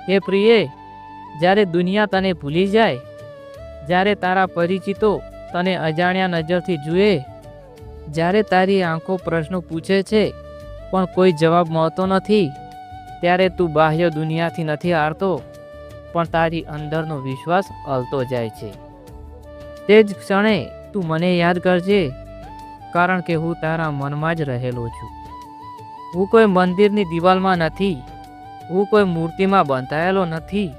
હે પ્રિય, જ્યારે દુનિયા તને ભૂલી જાય, જ્યારે તારા પરિચિતો તને અજાણ્યા નજરથી જુએ, જ્યારે તારી આંખો પ્રશ્નો પૂછે છે પણ કોઈ જવાબ મળતો નથી, ત્યારે તું બાહ્ય દુનિયાથી નથી હારતો, પણ તારી અંદરનો વિશ્વાસ હલતો જાય છે. તે જ ક્ષણે તું મને યાદ કરજે, કારણ કે હું તારા મનમાં જ રહેલો છું. હું કોઈ મંદિરની દિવાલમાં નથી, હું કોઈ મૂર્તિમાં બંધાયેલો નથી.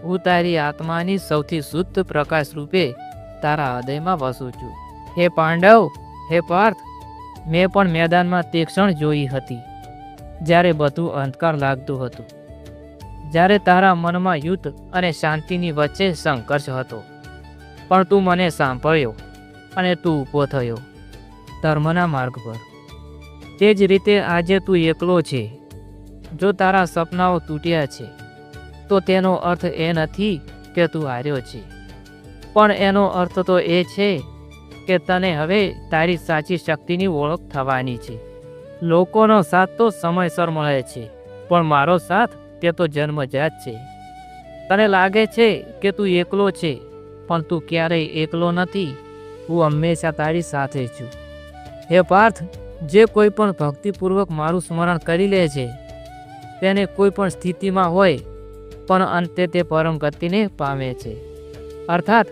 હું તારી આત્માની સૌથી શુદ્ધ પ્રકાશ રૂપે તારા હૃદયમાં વસું છું. હે પાંડવ, હે પાર્થ, મેં પણ મેદાનમાં તે ક્ષણ જોઈ હતી જ્યારે બધું અંધકાર લાગતું હતું, જ્યારે તારા મનમાં યુદ્ધ અને શાંતિની વચ્ચે સંઘર્ષ હતો. પણ તું મને સાંભળ્યો અને તું ઊભો થયો ધર્મના માર્ગ પર. તે જ રીતે આજે તું એકલો છે. જો તારા સપનાઓ તૂટ્યા છે તો તેનો અર્થ એ નથી કે તું હાર્યો છે, પણ એનો અર્થ તો એ છે કે તને હવે તારી સાચી શક્તિની ઓળખ થવાની છે. લોકોનો સાથ તો સમયસર મળે છે, પણ મારો સાથ તે તો જન્મજાત છે. તને લાગે છે કે તું એકલો છે, પણ તું ક્યારેય એકલો નથી. હું હંમેશા તારી સાથે છું. હે પાર્થ, જે કોઈ પણ ભક્તિપૂર્વક મારું સ્મરણ કરી લે છે, તેને કોઈ પણ સ્થિતિમાં હોય પણ અંતે તે પરમ ગતિને પામે છે. અર્થાત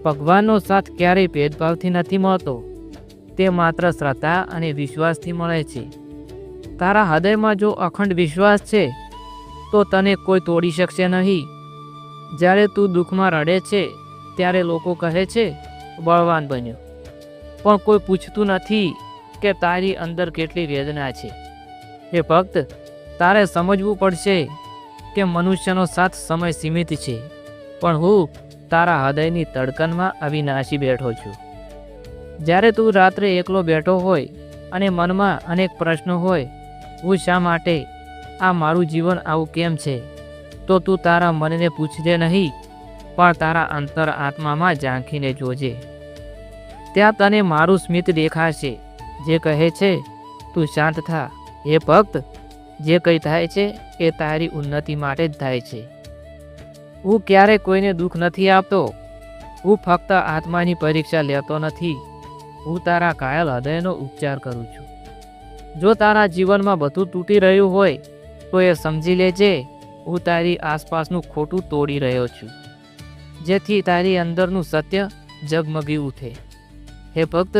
ભગવાનનો સાથ ક્યારેય ભેદભાવથી નથી મળતો, તે માત્ર શ્રદ્ધા અને વિશ્વાસથી મળે છે. તારા હૃદયમાં જો અખંડ વિશ્વાસ છે તો તને કોઈ તોડી શકશે નહીં. જ્યારે તું દુઃખમાં રડે છે ત્યારે લોકો કહે છે બળવાન બન્યો, પણ કોઈ પૂછતું નથી કે તારી અંદર કેટલી વેદના છે. હે ભક્ત, તારે સમજવું પડશે કે મનુષ્યનો સાથ સમય સીમિત છે, પણ હું તારા હૃદયની ધડકનમાં અવિનાશી બેઠો છું. જ્યારે તું રાત્રે એકલો બેઠો હોય અને મનમાં અનેક પ્રશ્નો હોય, હું શા માટે, આ મારું જીવન આવું કેમ છે, તો તું તારા મનને પૂછજે નહીં, પણ તારા અંતર આત્મામાં ઝાંખીને જોજે. ત્યાં તને મારું સ્મિત દેખાશે જે કહે છે તું શાંત થા. હે ભક્ત, જે કંઈ થાય છે એ તારી ઉન્નતિ માટે જ થાય છે. હું ક્યારેય કોઈને દુઃખ નથી આપતો. હું ફક્ત આત્માની પરીક્ષા લેતો નથી, હું તારા ઘાયલ હૃદયનો ઉપચાર કરું છું. જો તારા જીવનમાં બધું તૂટી રહ્યું હોય તો એ સમજી લેજે, હું તારી આસપાસનું ખોટું તોડી રહ્યો છું, જેથી તારી અંદરનું સત્ય ઝગમગી ઉઠે. હે ભક્ત,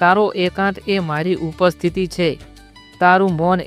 તારો એકાંત એ મારી ઉપસ્થિતિ છે, તારું મૌન